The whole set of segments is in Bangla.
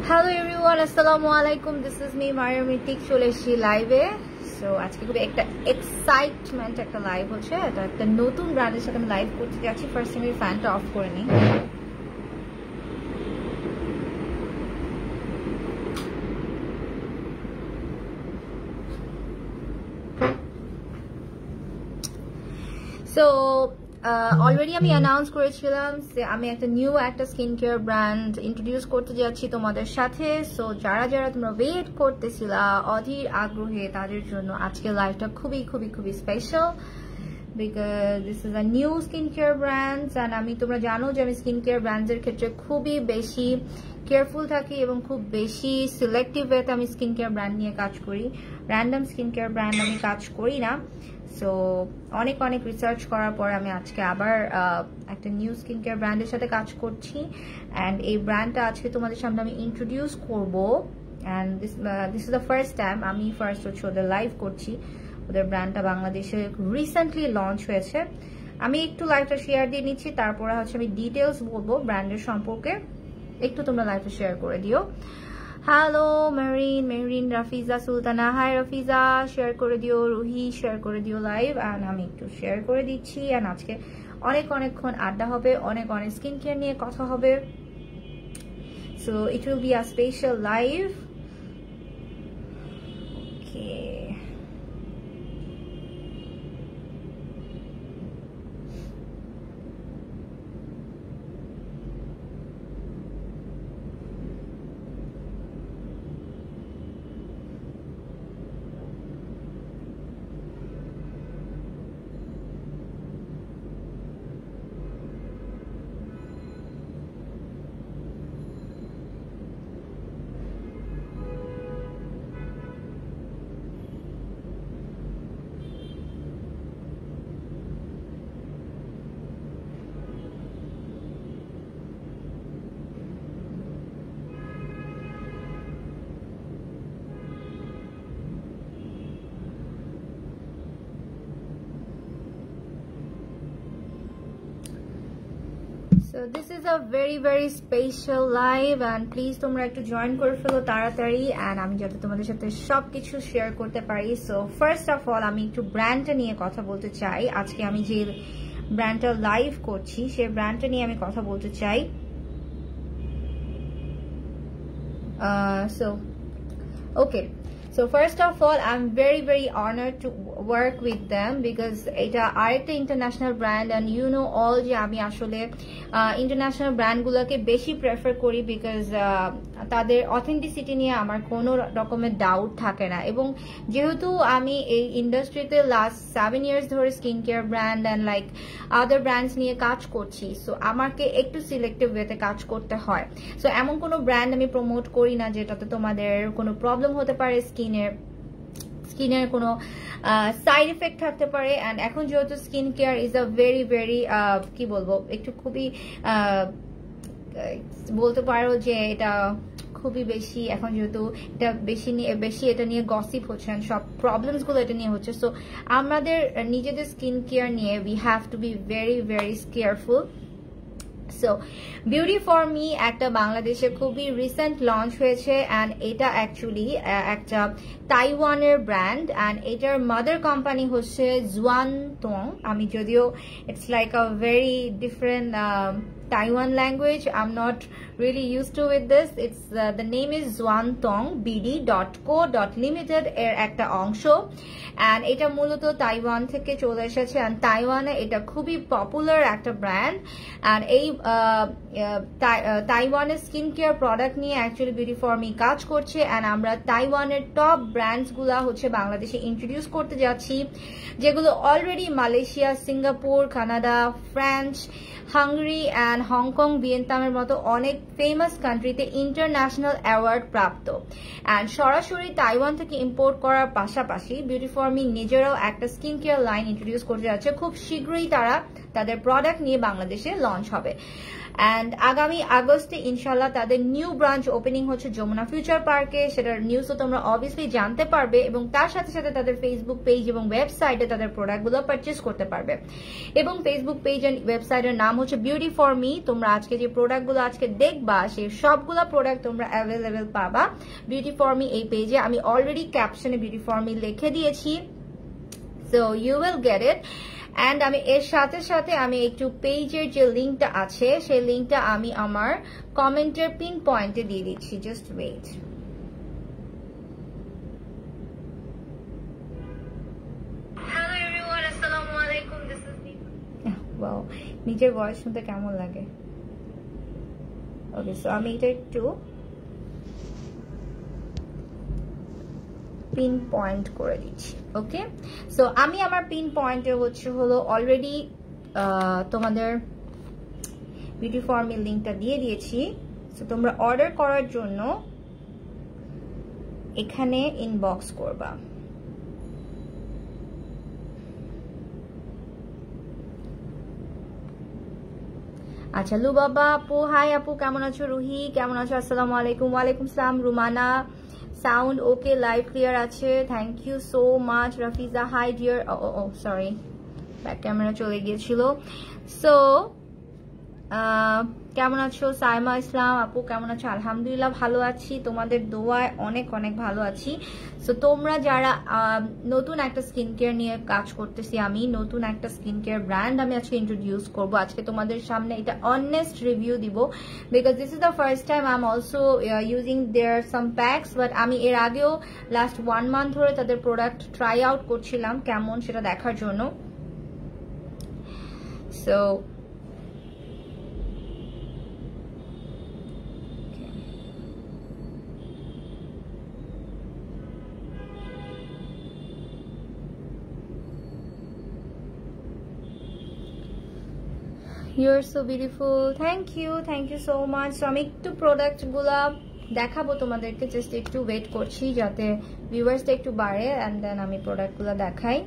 Hello everyone, assalamu alaikum. This is me Mariam Ritik চলে এসেছি লাইভে। সো আজকে খুব একটা এক্সাইটমেন্ট একটা লাইভ হচ্ছে। এটা একটা নতুন ব্র্যান্ডের সাথে আমি লাইভ করতে যাচ্ছি। ফার্স্ট আমি ফ্যানটা অফ করে নিই। সো অলরেডি আমি অ্যানাউন্স করেছিলাম যে আমি একটা স্কিন কেয়ার ব্র্যান্ড ইন্ট্রোডিউস করতে যাচ্ছি তোমাদের সাথে। সো যারা যারা তোমরা ওয়েট করতেছিলা অধীর আগ্রহে, তাদের জন্য আজকে লাইভটা খুবই খুবই খুবই special, because this is a new skin care brands. And তোমরা জানো যে আমি স্কিন কেয়ার ব্র্যান্ডসের ক্ষেত্রে খুবই বেশি কেয়ারফুল থাকি এবং খুব বেশি সিলেক্টিভ ওয়েতে আমি স্কিন কেয়ার ব্র্যান্ড নিয়ে কাজ করি। র্যান্ডম স্কিন কেয়ার ব্র্যান্ড আমি কাজ করি না। সো অনেক অনেক রিসার্চ করার পর আমি আজকে আবার একটা নিউ স্কিন কেয়ার ব্র্যান্ডের সাথে কাজ করছি। অ্যান্ড এই ব্র্যান্ডটা আজকে তোমাদের সামনে আমি ইন্ট্রোডিউস করবো। And this is the first time আমি হচ্ছে ওদের লাইভ করছি। ওদের ব্র্যান্ডটা বাংলাদেশে রিসেন্টলি লঞ্চ হয়েছে। আমি একটু লাইভটা শেয়ার দিয়ে নিচ্ছি, তারপরে হচ্ছে আমি ডিটেলস বলবো ব্র্যান্ডের সম্পর্কে। একটু তোমরা লাইভটা শেয়ার করে দিও। Hello Mehrin, Rafiza Sultana, hi Rafiza, share করে দিও। রুহি, শেয়ার করে দিও লাইভ। অ্যান্ড আমি একটু শেয়ার করে দিচ্ছি। অ্যান্ড আজকে অনেকক্ষণ আড্ডা হবে, অনেক স্কিন কেয়ার নিয়ে কথা হবে। So it will be a special live. Okay, so this is a very special live and please তোমরা একটু জয়েন করে ফেলো তাড়াতাড়ি, and আমি যাতে তোমাদের সাথে সবকিছু শেয়ার করতে পারি। সো ফার্স্ট অফ অল আমি একটু ব্র্যান্ডটা নিয়ে কথা বলতে চাই। আজকে আমি যে ব্র্যান্ডটা লাইভ করছি সেই ব্র্যান্ডটা নিয়ে আমি কথা বলতে চাই। So first of all, I'm very honored to work with them because এটা আরেকটা international brand, and you know all যে আমি আসলে ইন্টারন্যাশনাল ব্র্যান্ডগুলোকে বেশি প্রেফার করি বিকজ তাদের অথেন্টিসিটি নিয়ে আমার কোনো রকমের ডাউট থাকে না। এবং যেহেতু আমি এই ইন্ডাস্ট্রিতে লাস্ট 7 years ধরে skin care brand and like other brands নিয়ে কাজ করছি, সো আমাকে একটু সিলেক্টিভ ওয়েতে কাজ করতে হয়। সো এমন কোনো ব্র্যান্ড আমি প্রমোট করি না যেটাতে তোমাদের কোনো প্রবলেম হতে পারে, স্কিনের কোনো সাইড এফেক্ট থাকতে পারে। অ্যান্ড এখন যেহেতু skin care is a very কি বলবো, একটু খুবই বলতে পারো যে এটা খুবই বেশি, এখন যেহেতু এটা বেশি এটা নিয়ে গসিপ হচ্ছে, সব প্রবলেমস গুলো এটা নিয়ে হচ্ছে। সো আমাদের নিজেদের স্কিন কেয়ার নিয়ে we have to be very careful. So beauty for me একটা বাংলাদেশে খুবই রিসেন্ট লঞ্চ হয়েছে, অ্যান্ড এটা অ্যাকচুয়ালি একটা তাইওয়ানের ব্র্যান্ড, অ্যান্ড এটার মাদার কোম্পানি হচ্ছে জুয়ানতং। আমি যদিও it's like a very different Taiwan language, I'm not really used to with this. It's the name is zuantong.bd.co.limited এর একটা অংশ, and এটা মূলত তাইওয়ান থেকে চলে এসেছে। and তাইওয়ানে এটা খুবই পপুলার একটা ব্র্যান্ড, and এই তাইওয়ানের স্কিন কেয়ার প্রোডাক্ট নিয়ে অ্যাকচুয়ালি বিউটি ফর মি কাজ করছে। and আমরা তাইওয়ানের টপ ব্র্যান্ডস গুলা হচ্ছে বাংলাদেশে ইন্ট্রোডিউস করতে যাচ্ছি, যেগুলো already Malaysia, Singapore, Canada, France, Hungary and Hong Kong, ভিয়েতনামের মতো অনেক ফেমাস কান্ট্রিতে ইন্টারন্যাশনাল অ্যাওয়ার্ড প্রাপ্ত। অ্যান্ড সরাসরি তাইওয়ান থেকে ইম্পোর্ট করার পাশাপাশি বিউটি ফর মি নিজেরাও একটা স্কিন কেয়ার লাইন ইন্ট্রোডিউস করতে যাচ্ছে। খুব শীঘ্রই তারা তাদের প্রোডাক্ট নিয়ে বাংলাদেশে লঞ্চ হবে। অ্যান্ড আগামী আগস্টে ইনশাল্লাহ তাদের নিউ ব্রাঞ্চ ওপেনিং হচ্ছে যমুনা ফিউচার পার্কে, সেটার নিউজও তোমরা অবভিয়াসলি জানতে পারবে, এবং তার সাথে সাথে তাদের ফেসবুক পেজ এবং ওয়েবসাইটে তাদের প্রোডাক্টগুলো পারচেস করতে পারবে। এবং ফেসবুক পেজ এন্ড ওয়েবসাইটের নাম হচ্ছে বিউটি ফর মি। তোমরা আজকে যে প্রোডাক্টগুলো আজকে দেখবা সেই সবগুলো প্রোডাক্ট তোমরা অ্যাভেলেবেল পাবা বিউটি ফর মি এই পেজে। আমি অলরেডি ক্যাপশনে বিউটি ফর মি লিখে দিয়েছি, so you will get it. And আমি এর সাথে সাথে আমি একটু পেজের যে লিঙ্কটা আছে সেই লিঙ্কটা আমি আমার কমেন্টের পিন পয়েন্টে দিয়ে দিচ্ছি, জাস্ট ওয়েট। হ্যালো এভরিওয়ান, আসসালামু আলাইকুম, দিস ইজ ওয়াও, নিজের ভয়েস শুনতে কেমন লাগে। ওকে, সো আমি এটা একটু পিন পয়েন্ট করে দিচ্ছি। ওকে, সো আমি আমার পিন পয়েন্টে হলো অলরেডি তোমাদের বিউটি ফর মি লিঙ্কটা দিয়ে দিয়েছি। সো তোমরা অর্ডার করার জন্য এখানে ইনবক্স করবা। আচ্ছা, লুবাবা আপু, হাই আপু, কেমন আছো? রুহি কেমন আছো? আসসালামু আলাইকুম। ওয়ালাইকুম সালাম। Rumana, sound okay, live clear আছে, thank you so much. Rafiza, hi dear, oh sorry back camera চলে গিয়েছিল। সো কেমন আছো? সাইমা ইসলাম আপু কেমন আছো? আলহামদুলিল্লাহ ভালো আছি, তোমাদের দোয়ায় অনেক অনেক ভালো আছি। সো তোমরা যারা নতুন একটা স্কিন কেয়ার নিয়ে কাজ করতেছি, আমি নতুন একটা স্কিন কেয়ার ব্র্যান্ড আমি আজকে ইন্ট্রোডিউস করবো। আজকে তোমাদের সামনে এটা অনেস্ট রিভিউ দিব, because this is the first time I am also using their some packs, but আমি এর আগেও লাস্ট 1 মান্থ ধরে তাদের প্রোডাক্ট ট্রাই আউট করছিলাম কেমন সেটা দেখার জন্য। So You're so beautiful. Thank you so much. So আমি একটু প্রোডাক্ট গুলা দেখাবো তোমাদেরকে, জাস্ট একটু ওয়েট করছি যাতে ভিউয়ার্সটা একটু বাড়ে, এন্ড দেন আমি প্রোডাক্ট গুলা দেখাই।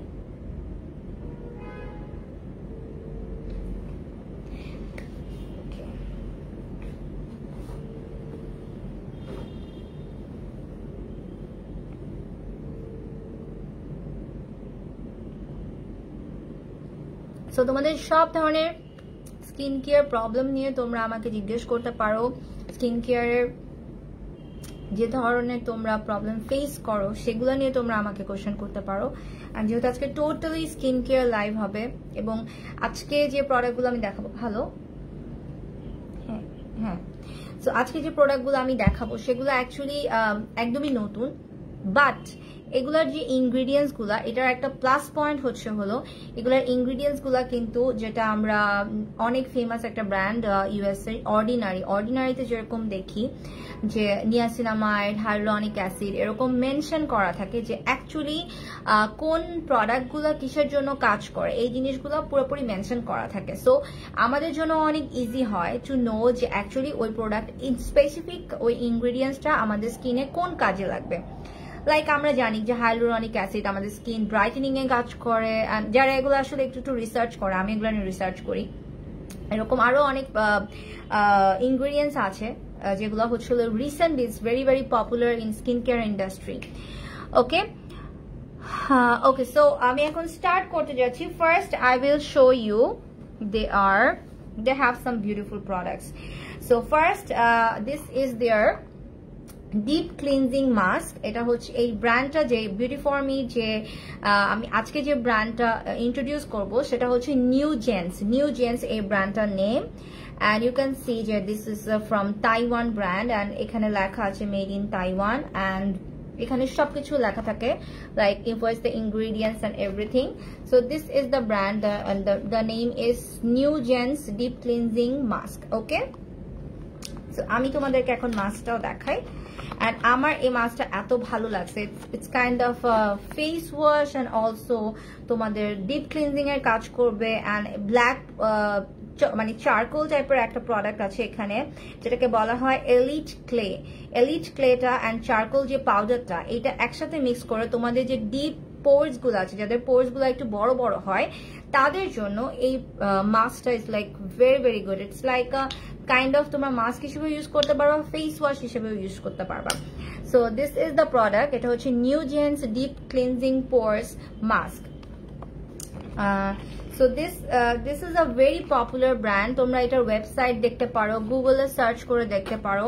সো তোমাদের সব ধরনের স্কিন কেয়ার প্রবলেম নিয়ে তোমরা আমাকে জিজ্ঞেস করতে পারো। স্কিন কেয়ারের যে ধরনের তোমরা প্রবলেম ফেস করো সেগুলো নিয়ে তোমরা আমাকে কোশ্চেন করতে পারো। আর যেহেতু আজকে টোটালি স্কিন কেয়ার লাইভ হবে, এবং আজকে যে প্রোডাক্টগুলো আমি দেখাবো, ভালো হ্যাঁ, সো আজকে যে প্রোডাক্টগুলো আমি দেখাবো সেগুলো অ্যাকচুয়ালি একদমই নতুন, বাট এগুলার যে ইনগ্রিডিয়েন্টস গুলা, এটার একটা প্লাস পয়েন্ট হলো এগুলার ইনগ্রিডিয়েন্টস গুলা কিন্তু যেটা আমরা অনেক ফেমাস একটা ব্র্যান্ড ইউএস এর অর্ডিনারিতে যেরকম দেখি যে নিয়াসিনামাইড, হাইলুরনিক অ্যাসিড এরকম মেনশন করা থাকে যে অ্যাকচুয়ালি কোন প্রোডাক্টগুলো কিসের জন্য কাজ করে, এই জিনিসগুলো পুরোপুরি মেনশন করা থাকে। সো আমাদের জন্য অনেক ইজি হয় টু নো যে অ্যাকচুয়ালি ওই প্রোডাক্ট স্পেসিফিক ওই ইনগ্রিডিয়েন্টসটা আমাদের স্কিনে কোন কাজে লাগবে। লাইক আমরা জানি যে হাইলুরনিক অ্যাসিড আমাদের স্কিন ব্রাইটেনিং এ কাজ করে, যারা এগুলো আসলে একটু রিসার্চ করে, আমি এগুলো নিয়ে রিসার্চ করি, এরকম আরো অনেক ইনগ্রিডিয়েন্টস আছে যেগুলো হচ্ছে recent is very very popular in skin care industry. Okay okay, so আমি এখন স্টার্ট করতে যাচ্ছি। First I will show you they have some beautiful products. So first this is their deep cleansing mask. এটা হচ্ছে এই ব্র্যান্ডটা যে বিউটি ফর মি যে আমি আজকে যে ব্র্যান্ডটা ইন্ট্রোডিউস করব সেটা হচ্ছে নিউ জেন্স এই ব্র্যান্ডটার name. And you can see যে this is from Taiwan brand, and এখানে লেখা আছে মেড ইন তাইওয়ান, অ্যান্ড এখানে সবকিছু লেখা থাকে like invoice the ingredients and everything. So this is the brand, the name is new gens deep cleansing mask. Okay, so আমি তোমাদেরকে এখন মাস্কটাও দেখাই। And আমার এই মাস্কটা এত ভালো লাগছে, it's kind of face wash and also তোমাদের ডিপ ক্লিনজিং এর কাজ করবে। অ্যান্ড ব্ল্যাক মানে চারকোল টাইপের একটা প্রোডাক্ট আছে এখানে যেটাকে বলা হয় এলিট ক্লেটা অ্যান্ড চারকোল যে পাউডারটা, এটা একসাথে মিক্স করে তোমাদের যে ডিপ পোর্স গুলো আছে, যাদের পোর্স গুলো একটু বড় বড় হয়, তাদের জন্য এই মাস্কটা is like very very good. It's like a kind of তোমরা মাস্ক হিসেবে ইউজ করতে পারবা, ফেস ওয়াশ হিসেবেও ইউজ করতে পারবা। So this is the product. এটা হচ্ছে Neogence deep cleansing pores mask. So this is a very popular brand. তোমরা এটার ওয়েবসাইট দেখতে পারো, গুগলে সার্চ করে দেখতে পারো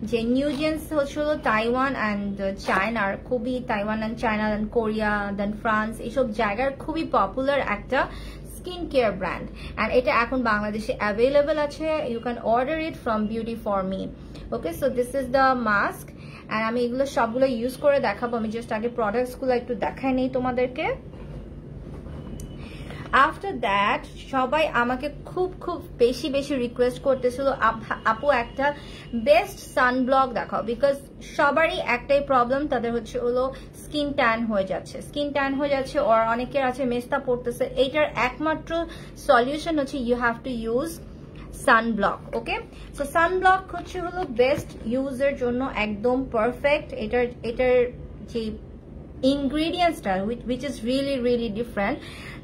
যে নিউজেন্স হচ্ছিল তাইওয়ান অ্যান্ড চায়নার খুবই, Taiwan and China and Korea then France এইসব জায়গার খুবই পপুলার একটা স্কিন কেয়ার ব্র্যান্ড। অ্যান্ড এটা এখন বাংলাদেশে অ্যাভেলেবল আছে। You can order it from beauty for me. Okay, so this is the mask and আমি এগুলো সবগুলো ইউজ করে দেখাবো। আমি জাস্ট আগে প্রোডাক্টসগুলো একটু দেখাই নেই তোমাদেরকে। আফটার দ্যাট সবাই আমাকে খুব খুব বেশি বেশি রিকোয়েস্ট করতেছিল, আপু একটা বেস্ট সানব্লক দেখাও, বিকজ সবারই একটাই প্রবলেম, তাদের হচ্ছে হলো স্কিন ট্যান হয়ে যাচ্ছে, ওর অনেকের আছে মেস্তা পড়তেছে। এইটার একমাত্র সলিউশন হচ্ছে you have to use sunblock. Okay, so sunblock হচ্ছে হলো বেস্ট ইউজের জন্য একদম পারফেক্ট। এটার যে ingredientsটা which is really different,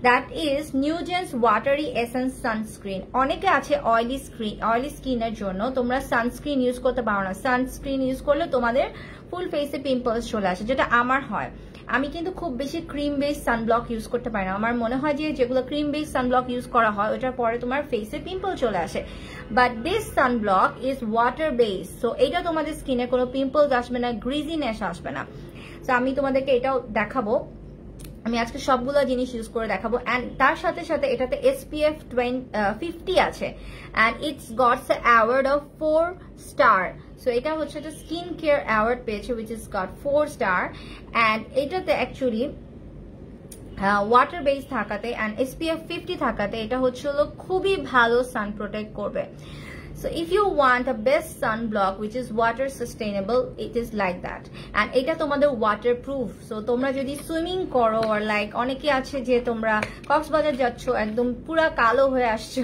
that is Newgen's watery essence sunscreen. অনেকে আছে অয়েলি স্কিনের জন্য তোমরা সানস্ক্রিন ইউজ করতে পারো না। সানস্ক্রিন ইউজ করলে তোমাদের ফুল ফেসে পিম্পলস চলে আসে, যেটা আমার হয়। আমি কিন্তু খুব বেশি ক্রিম বেস সানব্লক ইউজ করতে পারি না। আমার মনে হয় যে যেগুলো ক্রিম বেস সানব্লক ইউজ করা হয় ওটার পরে তোমার ফেসে পিম্পল চলে আসে, but this sunblock is water base. So এটা তোমাদের স্কিনে কোনো পিম্পলস আসবে না, গ্রিজিনেস আসবে না। তো আমি তোমাদেরকে এটাও দেখাবো, আমি আজকে সবগুলো জিনিস ইউজ করে দেখাবো। অ্যান্ড তার সাথে সাথে এটাতে SPF 50 আছে and it's gots award of 4 star. So এটা হচ্ছে একটা স্কিন কেয়ার অ্যাওয়ার্ড পেয়েছে which is got 4 star. And এটাতে অ্যাকচুয়ালি ওয়াটার বেস থাকাতে অ্যান্ড SPF 50 থাকাতে এটা হচ্ছে হলো খুবই ভালো সান প্রোটেক্ট করবে। So if you want a best sunblock which is water sustainable, it is like that. And এটা তোমাদের waterproof. So তোমরা যদি সুইমিং করো or like অনেকে আছে যে তোমরা কক্সবাজার যাচ্ছ একদম পুরা কালো হয়ে আসছো,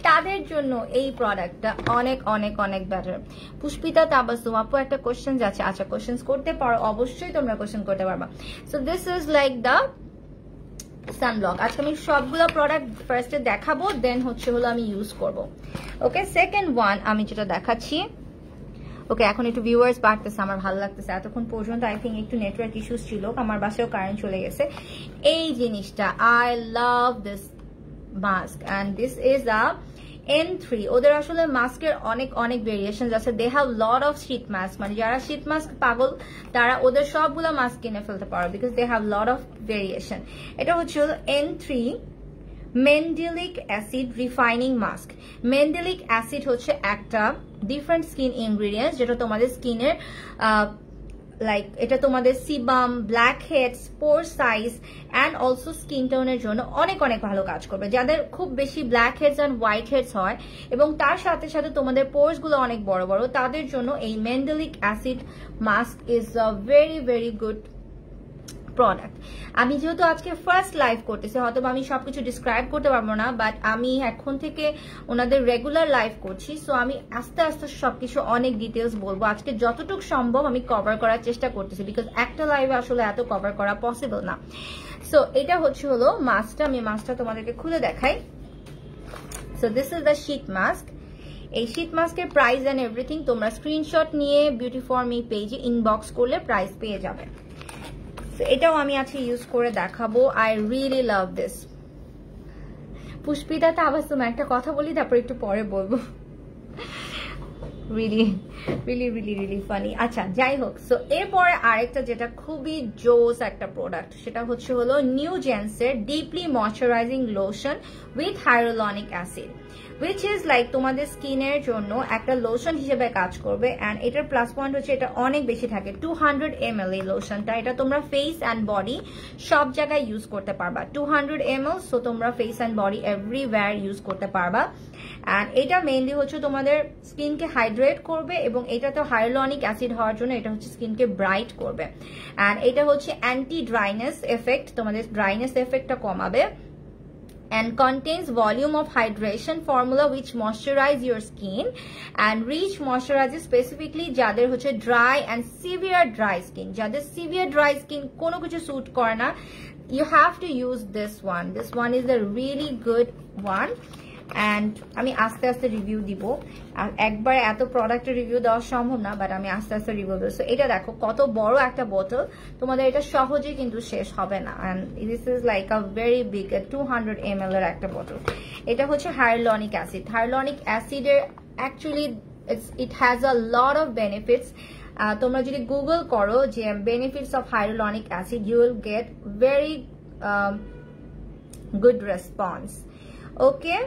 তাদের জন্য এই প্রোডাক্টটা অনেক অনেক অনেক বেটার। পুষ্পিতা তাবাসুম আপু একটা কোশ্চেন আছে, আচ্ছা কোশ্চেন করতে পারো, অবশ্যই তোমরা কোশ্চেন করতে পারবা। So this is like the sunblock. আজকে আমি সবগুলো প্রোডাক্ট ফার্স্টে দেখাবো, দেন হচ্ছে হলো আমি ইউজ করব। ওকে, সেকেন্ড ওয়ান আমি যেটা দেখাচ্ছি। ওকে, এখন একটু ভিউয়ার্স বাড়তেছে, আমার ভালো লাগতেছে। এতক্ষণ পর্যন্ত আই থিঙ্ক একটু নেটওয়ার্ক ইস্যুস ছিল, আমার বাসায়ও কারেন্ট চলে গেছে। এই জিনিসটা I love this mask and this is a N3। ওদের আসলে মাস্কের অনেক অনেক ভেরিয়েশন আছে। They have lot of sheet mask, মানে যারা শীট মাস্ক পাগল তারা ওদের সবগুলো মাস্ক কিনে ফেলতে পারো, because they have lot of variation. এটা হচ্ছে N3 mandelic acid refining mask. Mandelic acid হচ্ছে একটা ডিফারেন্ট স্কিন ইনগ্রিডিয়েন্টস যেটা তোমাদের স্কিনের লাইক এটা তোমাদের sebum, blackheads, pore size and also skin টোনের জন্য অনেক অনেক ভালো কাজ করবে। যাদের খুব বেশি blackheads and whiteheads হয় এবং তার সাথে সাথে তোমাদের পোর্স গুলো অনেক বড় বড়, তাদের জন্য এই mandelic acid mask is a very good product. আমি যেহেতু আজকে ফার্স্ট লাইভ করতেছি, হয়তো আমি সবকিছু ডিসক্রাইব করতে পারবো না, বাট আমি এখন থেকে ওনাদের রেগুলার লাইভ করছি। সো আমি আস্তে আস্তে সবকিছু অনেক ডিটেলস বলবো। আজকে যতটুকু সম্ভব আমি কভার করার চেষ্টা করতেছি, বিকজ একটা লাইভে আসলে এত কভার করা পসিবল না। সো এটা হচ্ছে হলো মাস্কটা, আমি মাস্কটা তোমাদেরকে খুলে দেখাই। So this is the sheet mask. এই শীট মাস্কের প্রাইস অ্যান্ড এভরিথিং তোমরা স্ক্রিনশট নিয়ে বিউটি ফর মি পেজে ইনবক্স করলে প্রাইস পেয়ে যাবে। এটাও আমি আজকে ইউজ করে দেখাবো। I really love this. Pushpita Tabassum একটা কথা বলি, তারপর একটু পরে বলবো। Really funny. আচ্ছা যাই হোক, সো এরপরে আরেকটা যেটা খুবই জোস একটা প্রোডাক্ট, সেটা হচ্ছে হলো নিউজেন্সের deeply moisturising lotion with hyaluronic acid, which is like তোমাদের স্কিনের জন্য একটা লোশন হিসেবে কাজ করবে। অ্যান্ড এটার প্লাস পয়েন্ট হচ্ছে এটা অনেক বেশি থাকে, 200 ml এই লোশনটা। এটা তোমরা ফেস অ্যান্ড বডি সব জায়গায় ইউজ করতে পারবা, 200 ml। সো তোমরা face and body everywhere use করতে পারবা। অ্যান্ড এটা মেইনলি হচ্ছে তোমাদের স্কিনকে হাইড্রেট করবে এবং এটা তো হাইরোলনিক অ্যাসিড হওয়ার জন্য এটা হচ্ছে স্কিনকে ব্রাইট করবে। অ্যান্ড এটা হচ্ছে অ্যান্টি ড্রাইনেস এফেক্ট, তোমাদের ড্রাইনেস এফেক্টটা কমাবে। And contains volume of hydration formula which moisturize your skin and reach moisturizes specifically যাদের হচ্ছে dry and severe dry skin, যাদের severe dry skin কোনো কিছু স্যুট করে না you have to use this one is a really good one. And আমি আস্তে আস্তে রিভিউ দিব, একবার এত প্রোডাক্টের রিভিউ দেওয়া সম্ভব না, বাট আমি আস্তে আস্তে রিভিউ দেবো। সো এটা দেখো কত বড় একটা বোতল, তোমাদের এটা সহজে কিন্তু শেষ হবে না। And this is like a very big 200 ml এর একটা বোতল। এটা হচ্ছে হায়ালুরনিক অ্যাসিড। হায়ালুরনিক অ্যাসিডের actually it has a lot of benefits. তোমরা যদি গুগল করো যে benefits of hyaluronic acid, you will get very good response. Okay.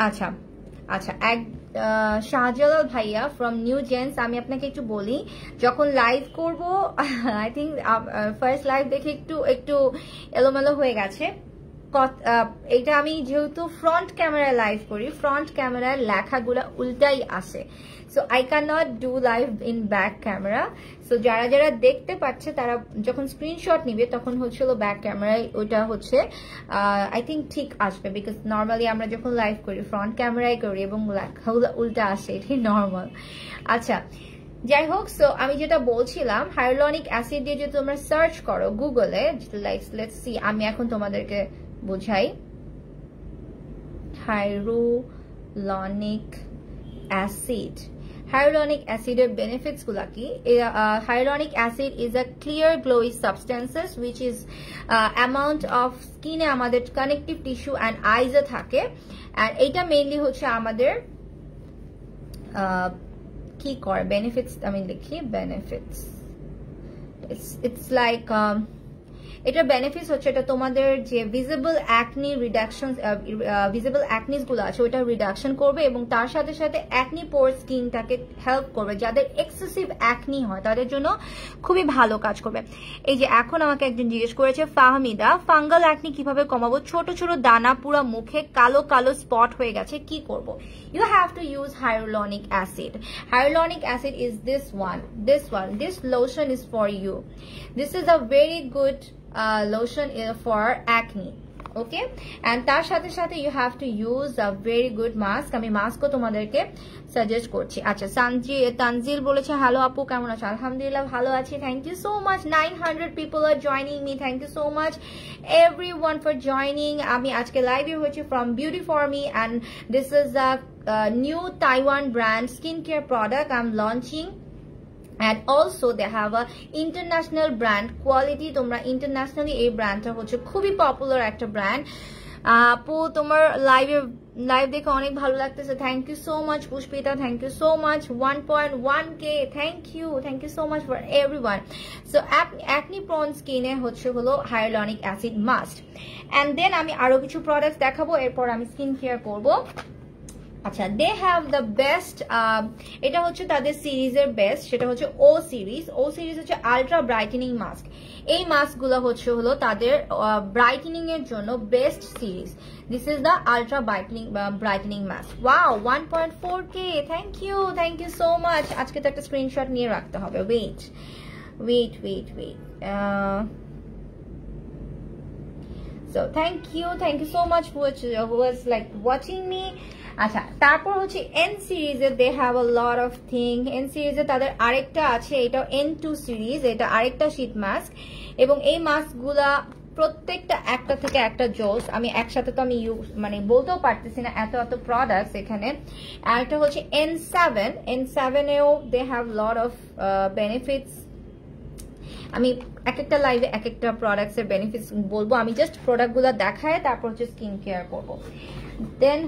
আচ্ছা আচ্ছা, এক শাহজালাল ভাইয়া ফ্রম নিউ জেন্স, আমি আপনাকে একটু বলি, যখন লাইভ করব আই থিঙ্ক ফার্স্ট লাইভ দেখে একটু এলোমেলো হয়ে গেছে। এটা আমি যেহেতু ফ্রন্ট ক্যামেরায় লাইভ করি, ফ্রন্ট ক্যামেরার লেখাগুলো উল্টাই আসে, so I can not do live in back camera. So যারা যারা দেখতে পাচ্ছে তারা যখন স্ক্রিনশট নিবে তখন হচ্ছিল ব্যাক ক্যামেরায় ওইটা হচ্ছে আই থিঙ্ক ঠিক আসবে, বিকজ নর্মালি আমরা যখন লাইভ করি ফ্রন্ট ক্যামেরায় করি এবং লেখাগুলো উল্টা আসে, এটাই নর্মাল। আচ্ছা যাই হোক, সো আমি যেটা বলছিলাম, হায়ালুরনিক অ্যাসিড দিয়ে যদি তোমরা সার্চ করো গুগলে, লেটস সি, আমি এখন তোমাদেরকে বুঝাই। Hyaluronic acid, hyaluronic acid benefits gula ki hyaluronic acid is a clear glowy substances which is amount of skin e amader connective tissue and eyes e thake, and eta mainly hocche amader ki kore benefits ami likhi benefits, it's like এটার বেনিফিটস হচ্ছে এটা তোমাদের যে ভিজিবল অ্যাকনি রিডাকশন, ভিজিবল অ্যাকনিস গুলো আছে ওটা রিডাকশন করবে, এবং তার সাথে সাথে অ্যাকনি পোর স্কিনটাকে হেল্প করবে। যাদের এক্সেসিভ অ্যাকনি হয় তাদের জন্য খুবই ভালো কাজ করবে। এই যে এখন আমাকে একজন জিজ্ঞেস করেছে, ফাহমিদা ফাঙ্গাল অ্যাকনি কিভাবে কমাবো, ছোট ছোট দানা পুরো মুখে কালো কালো স্পট হয়ে গেছে, কি করব? You have to use hyaluronic acid. Hyaluronic acid is this one. This lotion is for you. This is a very good lotion for acne. Okay, and তার সাথে সাথে you have to use a very good mask. আমি মাস্কও তোমাদেরকে সাজেস্ট করছি। আচ্ছা, তানজিল বলেছে, হ্যালো আপু কেমন আছো? আলহামদুলিল্লাহ ভালো আছি, thank you so much. 900 people are joining me, thank you so much everyone for joining. আমি আজকে লাইভে হয়েছি from Beauty For Me, and this is a new Taiwan brand skincare product I'm launching. And also they have a international brand quality, তোমরা internationally এই ব্র্যান্ডটা হচ্ছে খুবই পপুলার একটা ব্র্যান্ড। আপু তোমার লাইভ দেখে অনেক ভালো লাগতেছে, thank you so much Pushpita, thank you so much. 1.1K, thank you so much for everyone. So acne prone স্কিনে হলো hyaluronic acid must. And then আমি আরো কিছু প্রোডাক্টস দেখাবো, এরপর আমি স্কিন কেয়ার করবো। আচ্ছা, দে হ্যাভ দ্য বেস্ট, এটা হচ্ছে তাদের সিরিজের বেস্ট, সেটা হচ্ছে ও সিরিজ। ও সিরিজ হচ্ছে আলট্রা ব্রাইটেনিং মাস্ক। এই মাস্কগুলো হলো তাদের ব্রাইটেনিং এর জন্য best series. This is the ultra brightening mask. Wow, 1.4K, thank you so much. আজকে তো একটা স্ক্রিনশট নিয়ে রাখতে হবে, wait. So thank you so much who was like watching me. আচ্ছা, তারপর হচ্ছে এন সিরিজে they have a lot of thing. N সিরিজে তাদের আরেকটা আছে, এটা N2 সিরিজ, এটা আরেকটা শীট মাস্ক, এবং এই মাস্কগুলা প্রত্যেকটা একটা থেকে একটা জোস। আমি একসাথে তো আমি মানে বলতেও পারতেছি না, এত প্রোডাক্টস এখানে। আর এটা হচ্ছে N7 এও they have lot of benefits. আমি এক একটা লাইভে এক একটা প্রোডাক্টস এর বেনিফিটস বলবো, আমি জাস্ট প্রোডাক্টগুলো দেখায় তারপর হচ্ছে স্কিন কেয়ার করবো। দেন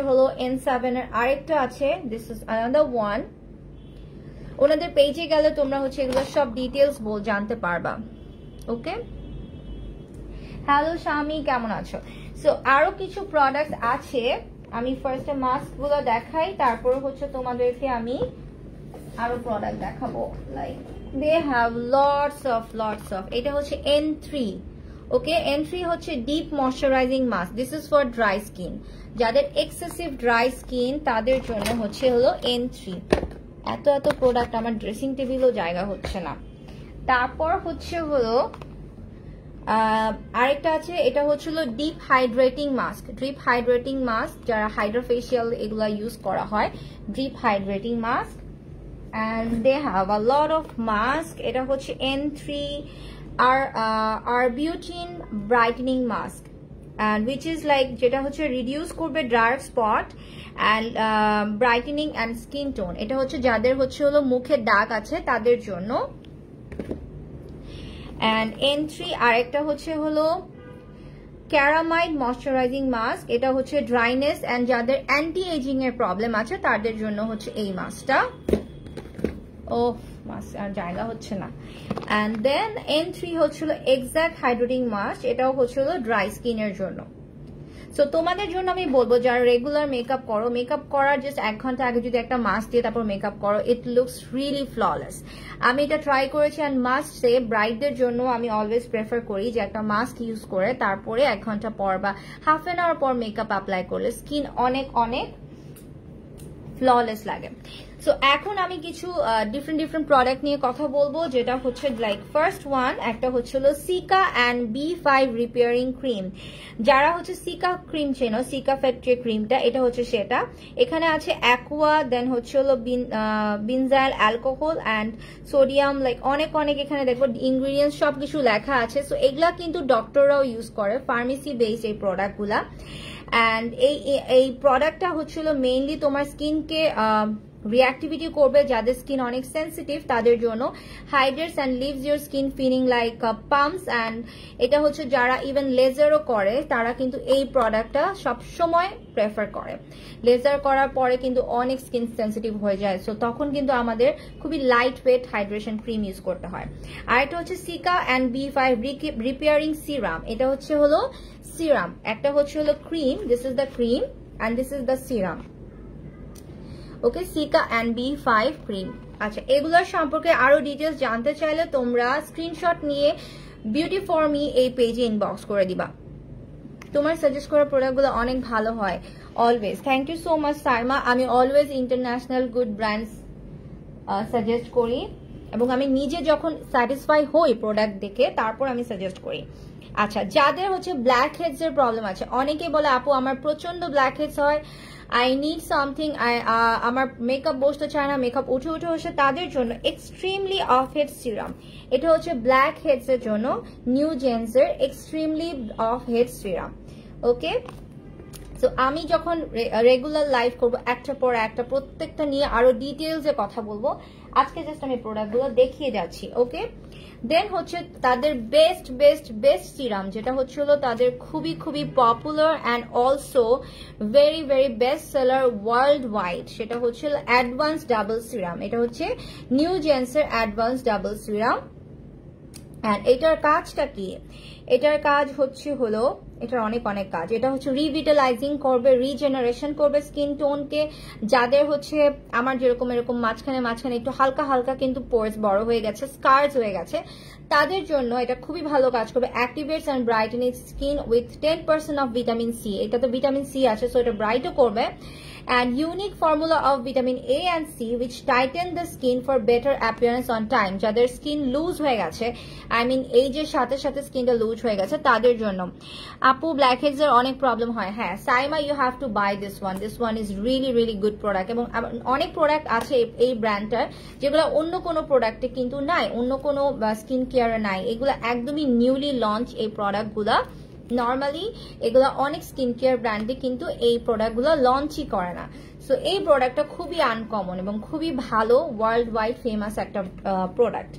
হলো N7 এর আরেকটা আছে, দিস ইজ আনাদার ওয়ান। ওনাদের পেজে গেলে তোমরা হচ্ছে এগুলো সব ডিটেলস জানতে পারবা। ওকে, হ্যালো স্বামী কেমন আছো? সো আরো কিছু প্রোডাক্টস আছে, আমি ফার্স্টে মাস্ক গুলো দেখাই, তারপর হচ্ছে তোমাদেরকে আমি আরো প্রোডাক্ট দেখাবো। Like they have lots of এটা হচ্ছে N3। ওকে, N3 হচ্ছে deep moisturising mask. This is for dry skin, যাদের এক্সেসিভ ড্রাই স্কিন তাদের জন্য হলো N3। এত প্রোডাক্ট আমার ড্রেসিং টেবিলও জায়গা হচ্ছে না। তারপর হলো আরেকটা আছে, এটা হচ্ছিল ডিপ হাইড্রেটিং মাস্ক, যারা হাইড্রোফেশিয়াল এগুলা ইউজ করা হয়, deep hydrating mask. and they have a lot of mask. এটা হচ্ছে N3 Arbutin brightening mask, and which is like যেটা হচ্ছে reduce করবে dark spot and brightening and skin tone. এটা হচ্ছে যাদের হচ্ছে হলো মুখে দাগ আছে তাদের জন্য। and N3 আরেকটা হচ্ছে হলো Caramide moisturizing mask, এটা হচ্ছে dryness and যাদের anti aging এর প্রবলেম আছে তাদের জন্য হচ্ছে এই মাস্কটা। ও মাস্ক আর জায়গা হচ্ছে না। and then N3 হচ্ছিল exact hydrating mask, এটাও হচ্ছিল ড্রাই স্কিনের জন্য। সো তোমাদের জন্য আমি বলবো যারা রেগুলার মেকআপ করো, মেকআপ করার জাস্ট 1 ঘন্টা আগে যদি একটা মাস্ক দিয়ে তারপর মেকআপ করো, ইট লুকস রিয়েলি ফ্ললেস। আমি এটা ট্রাই করেছি অ্যান্ড মাস্ট সে ব্রাইডদের জন্য আমি অলওয়েজ প্রেফার করি যে একটা মাস্ক ইউজ করে তারপরে 1 ঘন্টা পর বা হাফ অ্যান আওয়ার পর মেকআপ অ্যাপ্লাই করলে স্কিন অনেক অনেক ফ্ললেস লাগে। সো এখন আমি কিছু ডিফারেন্ট প্রোডাক্ট নিয়ে কথা বলবো, যেটা হচ্ছে লাইক ফার্স্ট ওয়ান একটা হচ্ছিল seeker and B5 repairing cream. যারা হচ্ছে সিকা ক্রিম চেনো, সিকা ফ্যাক্টরি ক্রিমটা, এটা হচ্ছে সেটা। এখানে আছে অ্যাকোয়া, দেন হচ্ছে হলো বিনজাইল অ্যালকোহল অ্যান্ড সোডিয়াম, লাইক অনেক অনেক এখানে দেখো ইনগ্রিডিয়েন্টস সব কিছু লেখা আছে। সো এগুলা কিন্তু ডক্টররাও ইউজ করে, ফার্মেসি বেসড এই প্রোডাক্টগুলা। অ্যান্ড এই প্রোডাক্টটা হচ্ছিল মেইনলি তোমার স্কিনকে রিঅ্যাক্টিভিটি করবে, যাদের স্কিন অনেক সেন্সিটিভ তাদের জন্য, hydrates and leaves your skin feeling like pumps. অ্যান্ড এটা হচ্ছে যারা ইভেন লেজারও করে তারা কিন্তু এই প্রোডাক্টটা সবসময় প্রেফার করে। লেজার করার পরে কিন্তু অনেক স্কিন সেন্সিটিভ হয়ে যায়, সো তখন কিন্তু আমাদের খুবই light weight hydration cream use করতে হয়। আর এটা হচ্ছে seeker and B5 repairing serum, এটা হচ্ছে হলো সিরাম, একটা হচ্ছে হলো cream, this is the cream and this is the serum. Okay, seeker and B5 cream. আচ্ছা, এগুলোর সম্পর্কে আরো ডিটেলস জানতে চাইলে তোমরা স্ক্রিনশট নিয়ে বিউটি ফর মি এই পেজে ইনবক্স করে দিবা। তোমার সাজেস্ট করা প্রোডাক্টগুলো অনেক ভালো হয় always. Thank you so much Saima. আমি always international good brands suggest করি এবং আমি নিজে যখন স্যাটিসফাই হই প্রোডাক্ট দেখে তারপর আমি সাজেস্ট করি। আচ্ছা, যাদের হচ্ছে ব্ল্যাক হেডস এর প্রবলেম আছে, অনেকে বলে আপু আমার প্রচন্ড ব্ল্যাক হেডস হয়, আই নিড সামথিং, আমার মেকআপ বসতে চায় না, মেকআপ উঠে উঠে বসে, তাদের জন্য এক্সট্রিমলি অফ হেড সিরাম। এটা হচ্ছে ব্ল্যাক হেডস এর জন্য নিউ জেন্সের extremely off head serum. Okay, so আমি যখন রেগুলার লাইভ করবো একটার পর একটা প্রত্যেকটা নিয়ে আরো ডিটেলসে কথা বলবো, আজকে জাস্ট আমি প্রোডাক্টগুলো দেখিয়ে যাচ্ছি। ওকে, দেন হচ্ছে তাদের বেস্ট বেস্ট বেস্ট সিরাম, যেটা হচ্ছে হলো তাদের খুবই খুবই popular and also very very best seller worldwide, সেটা হচ্ছে অ্যাডভান্স ডাবল সিরাম। এটা হচ্ছে নিউ জেন্সের অ্যাডভান্স ডাবল সিরাম। অ্যান্ড এটার কাজটা কি? এটার কাজ হচ্ছে হলো, এটার অনেক অনেক কাজ। এটা হচ্ছে রিভিটালাইজিং করবে, রিজেনারেশন করবে স্কিন টোনকে। যাদের হচ্ছে আমার যেরকম এরকম মাঝখানে মাঝখানে একটু হালকা হালকা কিন্তু পোর্স বড় হয়ে গেছে, স্কার্স হয়ে গেছে, তাদের জন্য এটা খুবই ভালো কাজ করবে। Activates and brightening skin with 10% of vitamin C. এটা তো ভিটামিন সি আছে, সো এটা ব্রাইটও করবে। And unique formula of vitamin A and C which tighten the skin for better appearance on time. যাদের স্কিন লুজ হয়ে গেছে, আই মিন এইজের সাথে সাথে স্কিনটা লুজ হয়ে গেছে, তাদের জন্য। আপু ব্ল্যাক হেডস এর অনেক প্রবলেম হয়, হ্যাঁ Saima you have to buy this one, this one is really really good product. এবং অনেক প্রোডাক্ট আছে এই ব্র্যান্ডটার যেগুলো অন্য কোনো প্রোডাক্টে কিন্তু নাই, অন্য কোনো স্কিন কেয়ারে নাই। এগুলো একদমই নিউলি লঞ্চ এই প্রোডাক্টগুলা। নর্মালি এগুলো অনেক স্কিন কেয়ার ব্র্যান্ডে কিন্তু এই প্রোডাক্টগুলো লঞ্চই করে না। সো এই প্রোডাক্টটা খুবই আনকমন এবং খুবই ভালো, ওয়ার্ল্ড ওয়াইড ফেমাস একটা প্রোডাক্ট।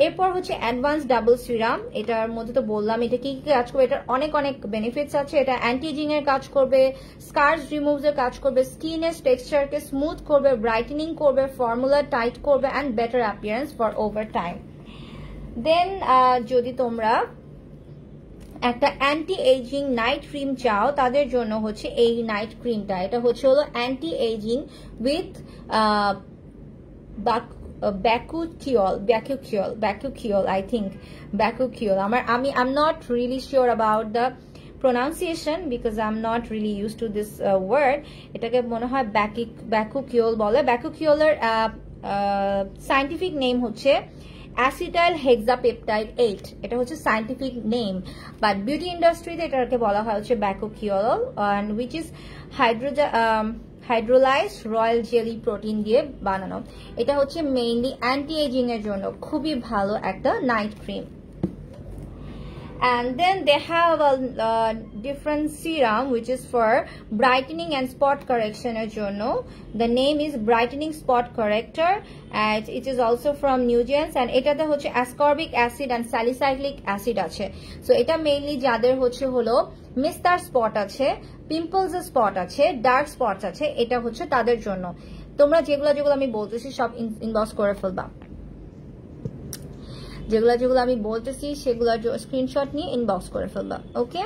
এরপর হচ্ছে অ্যাডভান্স ডাবল সিরাম। এটার মধ্যে তো বললাম এটা কি কি কাজ করবে, এটার অনেক অনেক বেনিফিটস আছে। এটা অ্যান্টি এজিং এর কাজ করবে, স্কার্স রিমুভস এর কাজ করবে, স্কিনের টেক্সচারকে স্মুথ করবে, ব্রাইটেনিং করবে, ফর্মুলা টাইট করবে and better appearance for over time. Then যদি তোমরা একটা অ্যান্টি এজিং নাইট ক্রিম চাও, তাদের জন্য হচ্ছে এই নাইট ক্রিমটা। এটা হচ্ছে হলো anti ageing with bakuchiol I think bakuchiol. I'm not really sure about the pronunciation because I'm not really used to this word. এটাকে মনে হয় ব্যাকুকিওল বলে। ব্যাকুকিওলের সায়েন্টিফিক নেম হচ্ছে অ্যাসিটাইল হেক্সাপেপটাইড 8। এটা হচ্ছে সায়েন্টিফিক নেম, বাট বিউটি ইন্ডাস্ট্রিতে এটাকে বলা হয় হচ্ছে ব্যাকুকিওল, which is hydrolysed royal jelly protein দিয়ে বানানো। এটা হচ্ছে মেইনলি অ্যান্টি এজিং এর জন্য খুবই ভালো একটা night cream. And then they have a different serum which is for brightening and spot correction এর জন্য। The name is brightening spot corrector and it is also from Nugeens and এটাতে হচ্ছে ascorbic acid and salicylic acid আছে। So এটা মেইনলি যাদের হচ্ছে হলো মিস্টার স্পট আছে, পিম্পলস স্পট আছে, ডার্ক স্পটস আছে, এটা হচ্ছে তাদের জন্য। তোমরা যেগুলো আমি বলতেছি সব ইনবক্স করে ফেলবা, যেগুলো আমি বলতেছি সেগুলো স্ক্রিনশট নিয়ে ইনবক্স করে ফেলবা। ওকে,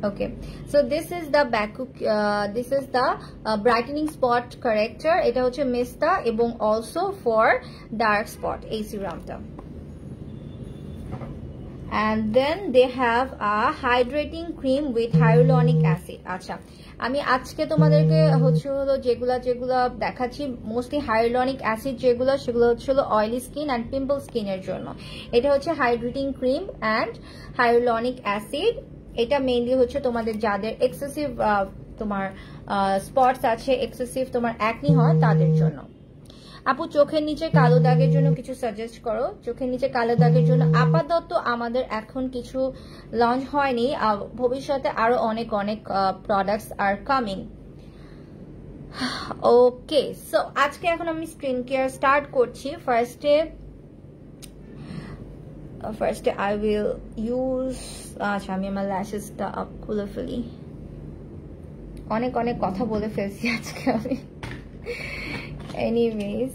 okay, so this is the brightening spot corrector। এটা হচ্ছে মিস্তা এবং অলসো ফর ডার্ক স্পট এই সিরামটা। And then they have a hydrating cream with hyaluronic acid। আচ্ছা, আমি আজকে তোমাদেরকে হচ্ছে হলো যেগুলা দেখাচ্ছি মোস্টলি হাইলুরনিক অ্যাসিড সেগুলো হচ্ছে হলো অয়েলি স্কিন অ্যান্ড পিম্পল স্কিনের জন্য। এটা হচ্ছে hydrating cream and hyaluronic acid. এটা মেইনলি হচ্ছে তোমাদের যাদের এক্সেসিভ তোমার স্পটস আছে, এক্সেসিভ তোমার অ্যাকনি হয় তাদের জন্য। আপু চোখের নিচে কালো দাগের জন্য কিছু সাজেস্ট করো। চোখের নিচে কালো দাগের জন্য আপাতত আমাদের এখন কিছু লঞ্চ হয়নি, ভবিষ্যতে আরো অনেক products are coming. Okay, so আজকে এখন আমি স্কিন কেয়ার স্টার্ট করছি। ফার্স্টে আই উইল ইউজ, আচ্ছা আমি আমার ল্যাশেসটা আপ খুলে ফেলি, অনেক কথা বলে ফেলছি আজকে আমি। Anyways,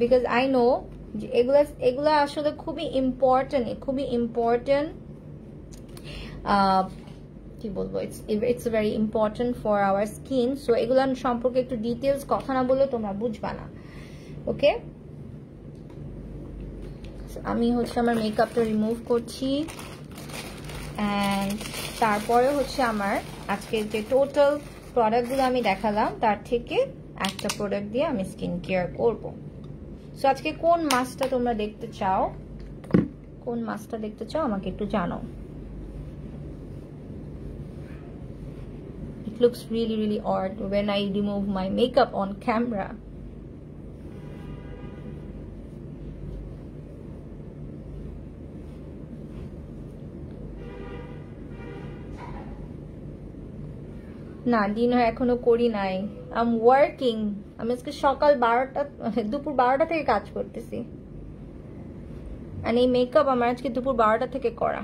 because I know এগুলা আসলে খুবই ইম্পর্টেন্ট কি বলবো, it's very important for our skin, so এগুলা সম্পর্কে একটু ডিটেইলস কথা না বললে তোমরা বুঝবা না। ওকে, আমি হচ্ছে আমার মেকআপটা রিমুভ করছি এন্ড তারপরে হচ্ছে আমার আজকে যে টোটাল প্রোডাক্টগুলো আমি দেখালাম তার থেকে একটা প্রোডাক্ট দিয়ে আমি স্কিন কেয়ার করব। সো আজকে কোন মাস্কটা তোমরা দেখতে চাও, আমাকে একটু জানাও। It looks really odd when I remove my makeup on camera. না, ডিনার এখনো করি নাই, আই এম ওয়ার্কিং। আমি আজকে দুপুর 12টা থেকে কাজ করতেছি, আর এই মেকআপ আমার আজকে দুপুর 12টা থেকে করা।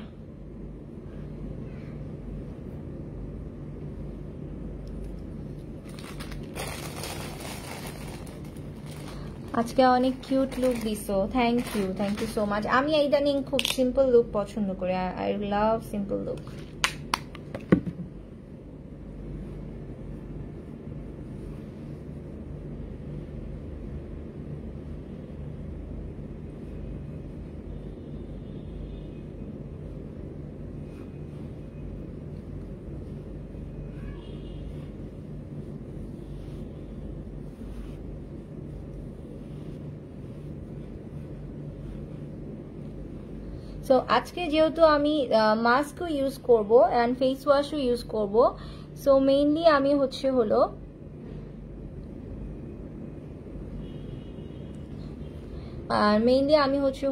আজকে অনেক কিউট লুক দিছো, থ্যাংক ইউ সো মাচ। আমি ইদানিং খুব সিম্পল লুক পছন্দ করি, I love simple look. So আজকে যেহেতু আমি মাস্কও ইউজ করব অ্যান্ড ফেস ওয়াশও ইউজ করব, সো মেইনলি আমি হচ্ছে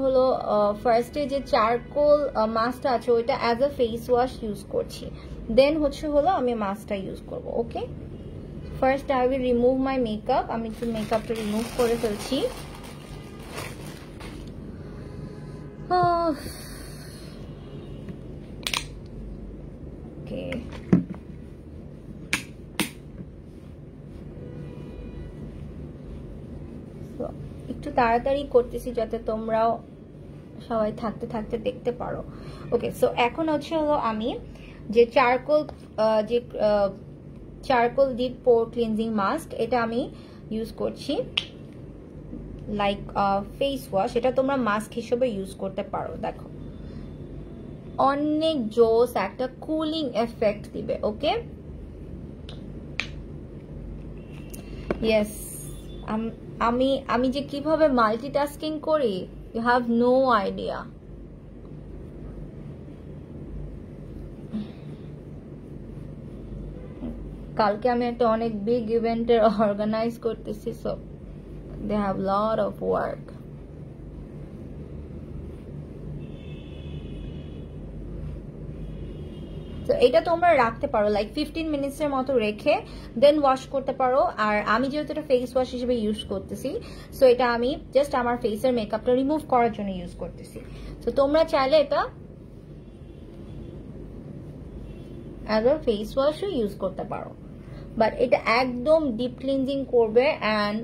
হলো ফার্স্টে যে চারকোল মাস্কটা আছে ওইটা as a face wash use করছি, দেন হচ্ছে হলো আমি মাস্কটা ইউজ করব। Okay, first I will remove my makeup. আমি একটু মেকআপটা রিমুভ করে ফেলছি। Okay. So, একটু তাড়াতাড়ি করতেছি যাতে তোমরাও সবাই থাকতে দেখতে পারো। ওকে, সো এখন হচ্ছে হলো আমি যে চারকোল ডিপ পোর ক্লিনজিং মাস্ক, এটা আমি ইউজ করছি লাইক ফেস ওয়াশ। এটা তোমরা মাস্ক হিসেবে ইউজ করতে পারো। দেখো অনেক জোস একটা কুলিং এফেক্ট দিবে। ওকে, ইয়েস, আমি যে কিভাবে মাল্টিটাস্কিং করি, ইউ হ্যাভ নো আইডিয়া। কালকে আমি একটা অনেক বিগ ইভেন্টের অর্গানাইজ করতেছি, so they have lot of work. তো এটা তোমরা রাখতে পারো লাইক 15 মিনিটসের মতো রেখে দেন ওয়াশ করতে পারো। আর আমি যেহেতু এটা ফেস ওয়াশ হিসেবে ইউজ করতেছি, সো এটা আমি জাস্ট আমার ফেসের মেকআপটা রিমুভ করার জন্য ইউজ করতেছি। তো তোমরা চাইলে এটা অ্যাজ আ ফেস ওয়াশও ইউজ করতে পারো, বাট এটা একদম ডিপ ক্লিনজিং করবে অ্যান্ড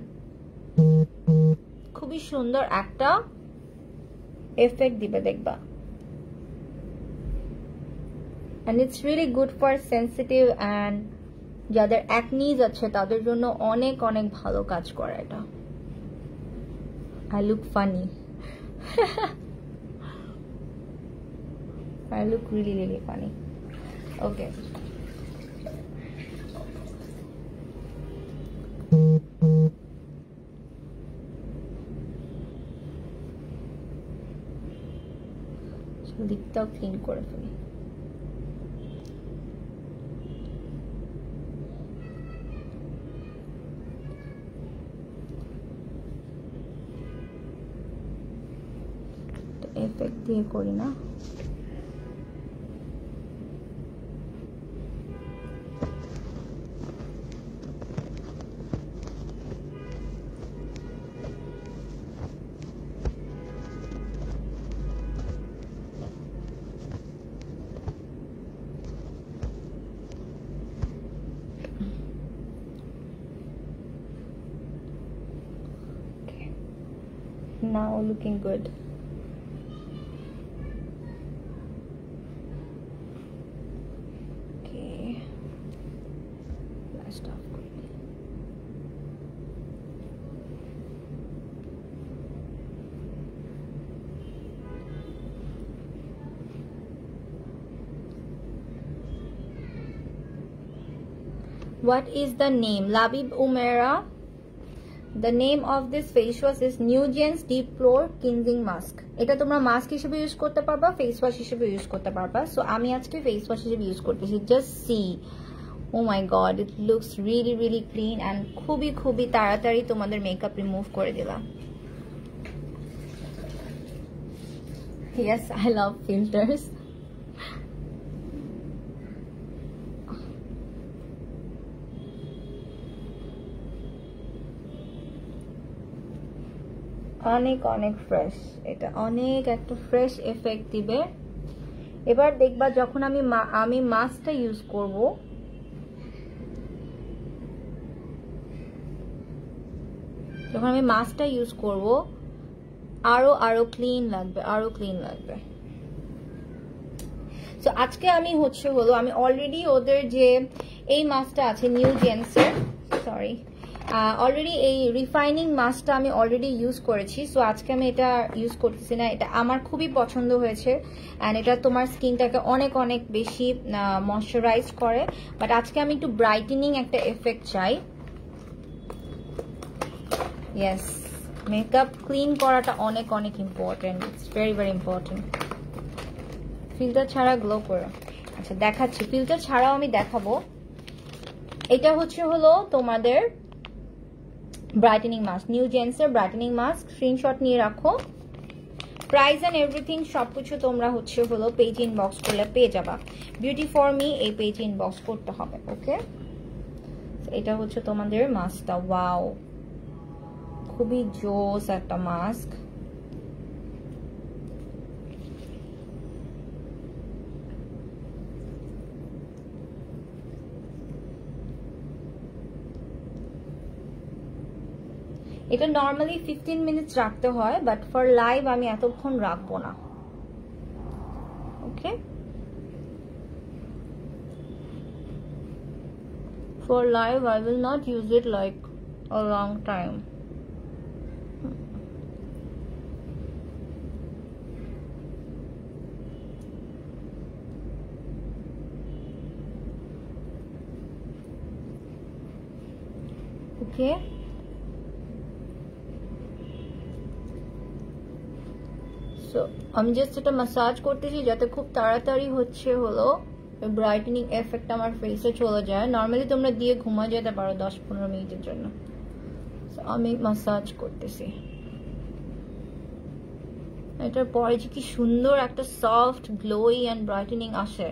খুবই সুন্দর একটা এফেক্ট দিবে দেখবা। And it's really good for sensitive and যাদের acne আছে তাদের জন্য অনেক অনেক ভালো কাজ করে এটা। I look funny. I look really really funny. Okay. দিকটাও ক্লিন করে ফেলি। এফেক্ট দিয়ে করি না, now looking good. Okay, last off quickly. What is the name? Labib Umera. The name of this face wash is Newgen's Deep Pore Cleansing Mask. এটা তোমরা মাস্ক হিসেবে ইউজ করতে পারবা, ফেস ওয়াশ হিসেবে ইউজ করতে পারবা। সো আমি আজকে ফেস ওয়াশ হিসেবে ইউজ করতেছি। Just see, oh my God, it looks really really clean and খুবই খুবই তাড়াতাড়ি তোমাদের মেকআপ রিমুভ করে দিলাম। Yes, I love filters. অনেক অনেক ফ্রেশ, এটা অনেক একটা ফ্রেশ এফেক্ট দিবে। এবার দেখবা যখন আমি মাস্কটা ইউজ করব, যখন আমি মাস্কটা ইউজ করব আরো ক্লিন লাগবে, আরো ক্লিন লাগবে। সো আজকে আমি আমি অলরেডি ওদের যে এই মাস্কটা আছে নিউজেন্সের, সরি অলরেডি এই রিফাইনিং মাস্কটা আমি অলরেডি ইউজ করেছি। সো আজকে আমি এটা ইউজ করতেছি না, এটা আমার খুবই পছন্দ হয়েছে অ্যান্ড এটা তোমার স্কিনটাকে অনেক অনেক বেশি ময়শ্চারাইজ করে। বাট আজকে আমি একটু ব্রাইটেনিং একটা এফেক্ট চাই। ইয়েস, মেকআপ ক্লিন করাটা অনেক অনেক important, it's very very important. Filter ছাড়া গ্লো করে, আচ্ছা দেখাচ্ছি, ফিল্টার ছাড়াও আমি দেখাবো। এটা হলো তোমাদের ব্রাইটেনিং মাস্ক, নিউজেন্সের ব্রাইটেনিং মাস্ক। স্ক্রিনশট নিয়ে রাখো। প্রাইস এন্ড এভরিথিং সবকিছু তোমরা পেজ ইনবক্স করলে পেয়ে যাবা। বিউটি ফর মি এই পেজ ইনবক্স করতে হবে। ওকে, এটা তোমাদের মাস্কটা। ওয়াও, খুবই জোস একটা মাস্ক। এটা নর্মালি 15 মিনিটস রাখতে হয়, বাট ফর লাইভ আমি এতক্ষণ রাখবো না। Okay, for live I will not use it like a long time. Okay, so আমি জাস্ট এটা ম্যাসাজ করতেছি যাতে খুব তাড়াতাড়ি ব্রাইটেনিং এফেক্ট আমার ফেসে চলে যায়। নর্মালি তোমরা দিয়ে ঘুমা যেতে পারো 10-15 মিনিটের জন্য। আমি মাসাজ করতেছি। এটার পরে যে কি সুন্দর একটা সফট গ্লোই অ্যান্ড ব্রাইটেনিং আসে।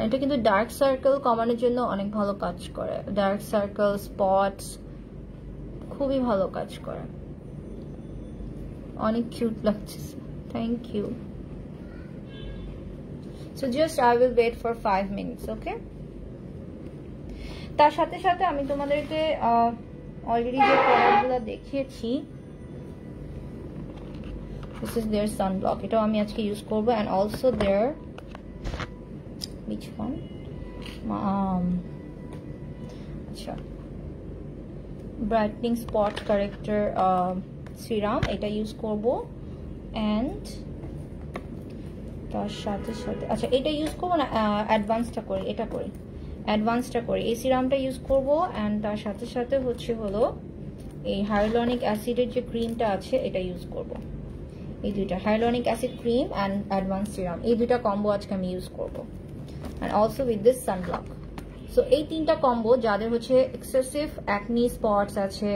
এটা কিন্তু ডার্ক সার্কেল কমানোর জন্য অনেক ভালো কাজ করে। ডার্ক সার্কেল, স্পটস খুবই ভালো কাজ করে। অনেক কিউট লাগছে। Thank you. So just I will wait for 5 minutes, okay? তার সাথে সাথে আমি তোমাদেরকে অলরেডি যে প্রোডাক্টগুলো দেখিয়েছি, this is their sunblock, এটাও আমি আজকে ইউজ করব, and also their which one আচ্ছা brightening spot corrector serum, এটা ইউজ করব, and তার সাথে সাথে আচ্ছা এটা ইউজ করব না, অ্যাডভান্সটা করি, এটা করি, অ্যাডভান্সটা করি, এই সিরামটা ইউজ করব, অ্যান্ড তার সাথে সাথে হলো এই হাইলুরনিক অ্যাসিডের যে ক্রিমটা আছে এটা ইউজ করব। এই দুইটা hyaluronic acid cream and advance serum, এই দুইটা কম্বো আজকে আমি ইউজ করব, and also with this sunblock. So এই তিনটা কম্বো যাদের হচ্ছে এক্সেসিভ অ্যাকনি স্পটস আছে,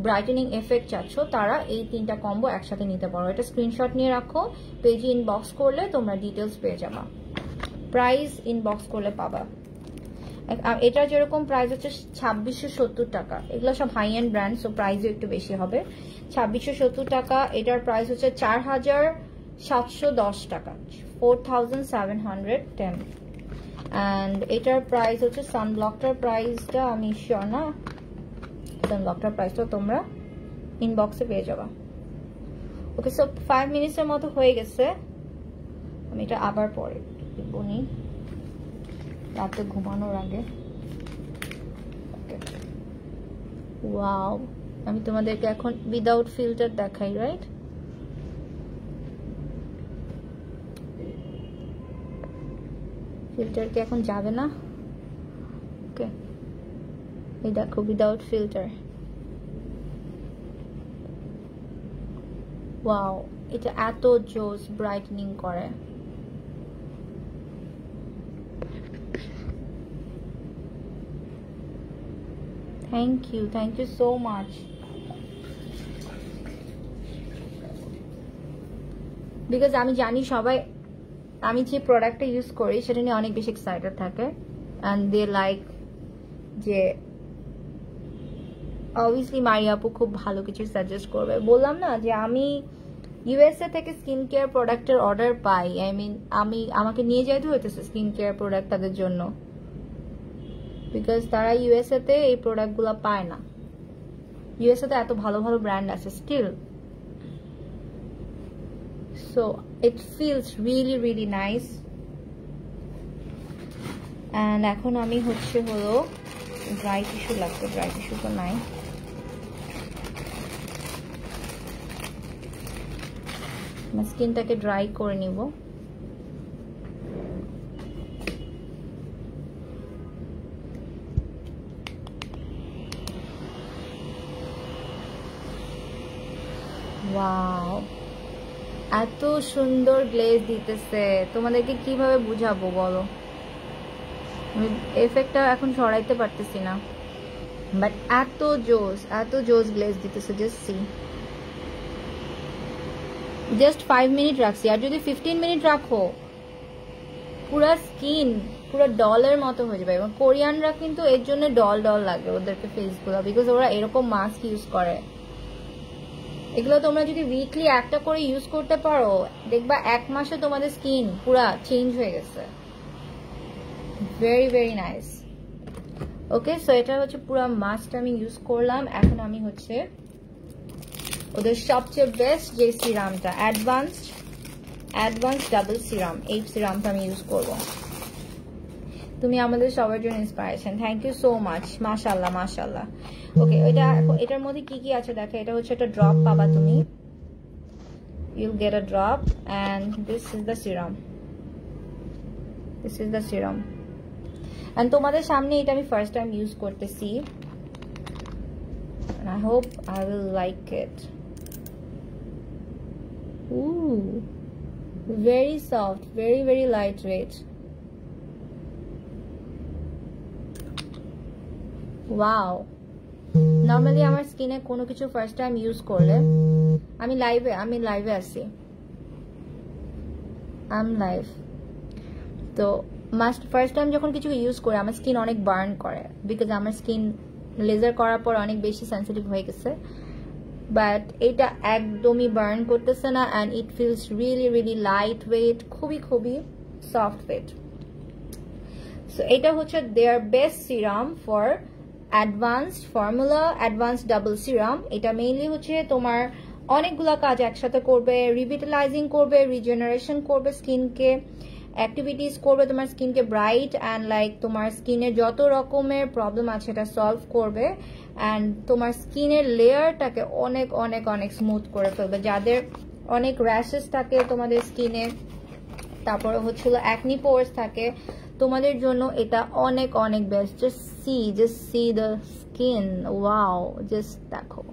ব্রাইটেনিং এফেক্ট চাচ্ছ, তারা এই তিনটা কম্বো একসাথে নিতে পারো। এটা স্ক্রিনশট নিয়ে রাখো, পেজে ইনবক্স করলে তোমরা ডিটেলস পেয়ে যাবা, প্রাইস ইনবক্স করলে পাবা। এটা যেরকম প্রাইস হচ্ছে 2670 টাকা, এগুলো সব হাই এন্ড ব্র্যান্ড, সো প্রাইসও একটু বেশি হবে। 2670 টাকা, এটার প্রাইস হচ্ছে 4710 টাকা, 4710। অ্যান্ড এটার প্রাইস হচ্ছে সানব্লকটার প্রাইসটা আমি শিওর না, সানব্লকটার প্রাইসটা তোমরা ইনবক্সে পেয়ে যাবা। ওকে, সো 5 মিনিটসের মতো হয়ে গেছে, আমি এটা আবার পরে বনি রাতে ঘুমানোর আগে। ওয়াও, আমি তোমাদেরকে এখন উইদাউট ফিল্টার দেখাই, রাইট? ফিল্টার কি এখন যাবে না? ওকে, এই দেখো উইদাউট ফিল্টার। ওয়াও, এটা এত জোস ব্রাইটেনিং করে। Thank you so much. Because আমি জানি সবাই আমি যে প্রোডাক্টটা ইউজ করি সেটা নিয়ে অনেক বেশি এক্সাইটেড থাকে, অ্যান্ড দে লাইক যে অবভিয়াসলি মারিয়া আপু খুব ভালো কিছু সাজেস্ট করবে। বললাম না যে আমি ইউএসএ থেকে স্কিন কেয়ার প্রোডাক্টের অর্ডার পাই, আই মিন আমাকে নিয়ে যাইতে হইতেছে স্কিন কেয়ার প্রোডাক্ট তাদের জন্য, বিকজ তারা ইউএসএ তে এই প্রোডাক্টগুলো পায় না। ইউএসএ তে এত ভালো ভালো ব্র্যান্ড আছে still, so it feels really really nice. and এখন আমি হলো ড্রাই টিস্যু লাগবে, ড্রাই টিস্যু তো নাই, আমার স্কিনটাকে ড্রাই করে নিব। ওয়াও, এত সুন্দর গ্লেজ দিতেছে, তোমাদেরকে কিভাবে বুঝাবো বলো, আমি এফেক্টটা এখন সরাইতে পারতেছি না, বাট এত জোস গ্লেজ দিতেছে। জাস্ট সি, জাস্ট 5 মিনিট রাখছি, আর যদি 15 মিনিট রাখো পুরো স্কিন পুরো ডলের মতো হয়ে যাবে। এবং কোরিয়ানরা কিন্তু এর জন্য ডল লাগে ওদেরকে ফেসগুলো, বিকজ ওরা এরকম মাস্ক ইউজ করে। এগুলো তোমরা যদি উইকলি একটা করে ইউজ করতে পারো, দেখবা 1 মাসে তোমাদের স্কিন পুরা চেঞ্জ হয়ে গেছে। Very very nice. Okay, so এটা হচ্ছে পুরো মাস্ক আমি ইউজ করলাম। এখন আমি হচ্ছে ওদের সবচেয়ে বেস্ট যে সিরামটা, অ্যাডভান্স ডাবল সিরাম, এই সিরামটা আমি ইউজ করব। তুমি আমাদের সবার জন্য inspiration, thank you so much. মাশাআল্লাহ মাশাআল্লাহ। ওকে, এটার মধ্যে কি কি আছে দেখো। এটা হচ্ছে একটা ড্রপ পাবা তুমি, you'll get a drop, and this is the serum. and তোমাদের সামনে এটা আমি ফার্স্ট টাইম ইউজ করতেছি and I hope I will like it. Ooh, very soft, very very lightweight. Wow, normally আমার স্কিনে কোনো কিছু ফার্স্ট টাইম ইউজ করলে আমি লাইভে আছি, লাইভ তো ফার্স্ট টাইম যখন কিছু ইউজ করে আমার স্কিন অনেক বার্ন করে, বিকজ আমার স্কিন লেজার করার পর অনেক বেশি সেন্সিটিভ হয়ে গেছে, বাট এটা একদমই বার্ন করতেছে না, and it feels really really light weight, খুবই খুবই সফট ওয়েট। সো এটা হচ্ছে their best serum for advanced formula, advanced double serum. এটা মেইনলি হচ্ছে তোমার অনেকগুলো কাজ একসাথে করবে, রিভিটালাইজিং করবে, রিজেনারেশন করবে স্কিনকে, অ্যাক্টিভিটিস করবে তোমার স্কিনকে ব্রাইট অ্যান্ড লাইক তোমার স্কিনের যত রকমের প্রবলেম আছে এটা সলভ করবে, অ্যান্ড তোমার স্কিনের লেয়ারটাকে অনেক অনেক অনেক স্মুথ করে ফেলবে। যাদের অনেক র্যাশেস থাকে তোমাদের স্কিনে, তারপরে হচ্ছিল অ্যাকনি পোরস থাকে, তোমাদের জন্য এটা অনেক অনেক best. Just see the skin, wow, just দেখো,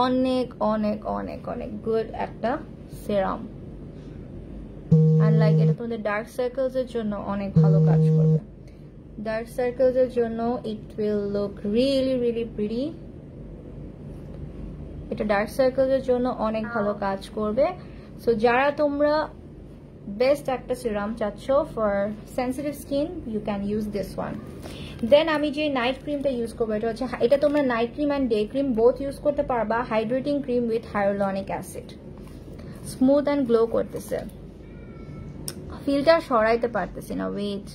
অনেক অনেক অনেক অনেক গুড একটা সিরাম। আর লাইক এটা তোমাদের ডার্ক সার্কেলস এর জন্য অনেক ভালো কাজ করবে, ডার্ক সার্কেলস এর জন্য it will look really really pretty. এটা ডার্ক সার্কেলস এর জন্য অনেক ভালো কাজ করবে। সো যারা তোমরা বেস্ট একটা সিরাম চাচ্ছ for sensitive skin, you can use this one. Then আমি যে নাইট ক্রিমটা ইউজ করবো এটা হচ্ছে, এটা তোমরা night cream and day cream both use করতে পারবা। Hydrating cream with hyaluronic acid, smooth and glow করতেছে। ফিল্টার সরাইতে পারতেছি না, ওয়েট,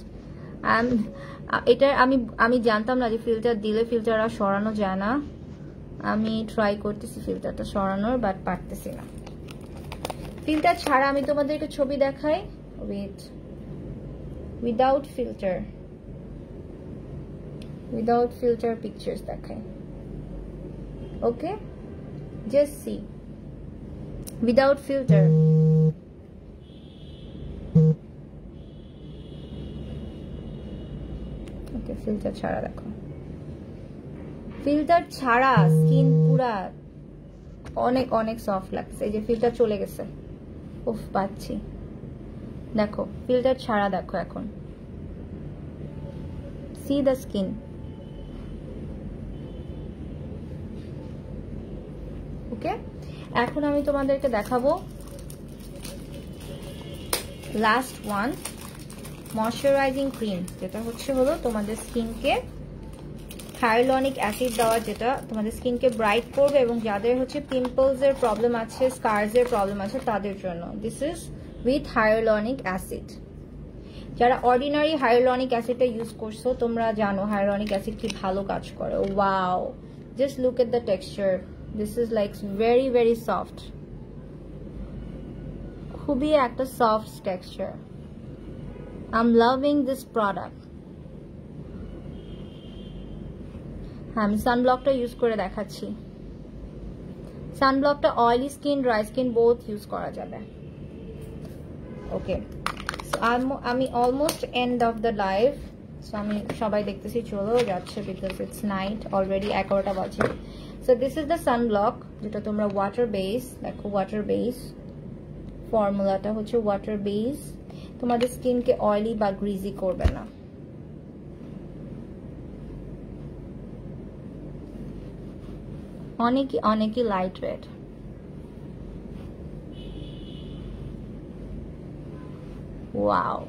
এটা আমি জানতাম না যে ফিল্টার দিলে ফিল্টার আর সরানো যায় না। আমি ট্রাই করতেছি ফিল্টারটা সরানোর, বাট পারতেছি না। ফিল্টার ছাড়া আমি তোমাদেরকে ছবি দেখাই, ওয়েট, উইদাউট ফিল্টার পিকচার্স দেখাই। ওকে, জাস্ট সি উইদাউট ফিল্টার। ওকে, ফিল্টার ছাড়া দেখো, ফিল্টার ছাড়া স্কিন পুরা অনেক অনেক সফট লাগছে। এই যে ফিল্টার চলে গেছে, উফ পাচ্ছি, দেখো ফিল্টার ছাড়া দেখো এখন, সি দ্য স্কিন। ওকে, এখন আমি তোমাদেরকে দেখাবো লাস্ট ওয়ান, ময়শ্চারাইজিং ক্রিম, যেটা হলো তোমাদের স্কিনকে হায়ালুরনিক অ্যাসিড দেওয়া, যেটা তোমাদের স্কিনকে ব্রাইট করবে এবং যাদের হচ্ছে পিম্পলস এর প্রবলেম আছে, স্কার্স এর প্রবলেম আছে তাদের জন্য। This is with hyaluronic acid. যারা অর্ডিনারি হায়ালুরনিক অ্যাসিডটা ইউজ করছো তোমরা জানো হায়ালুরনিক অ্যাসিড কি ভালো কাজ করে। Wow, just look at the texture, this is like very very soft, খুবই একটা soft texture. I'm loving this product. আমি সানব্লকটা ইউজ করে দেখাচ্ছি। সানব্লকটা oily skin, dry skin both use করা যাবে। ওকে, আমি almost end of the live. So আমি সবাই দেখতেছি চলো যাচ্ছে, বিকজ ইটস নাইট অলরেডি, 11টা বাজে। So this is the sunblock, যেটা তোমরা ওয়াটার বেস, দেখো ওয়াটার বেস, ফর্মুলাটা হচ্ছে ওয়াটার বেস, তোমাদের স্কিনকে অয়েলি বা গ্রিজি করবে না। অনেকই light weight. Wow,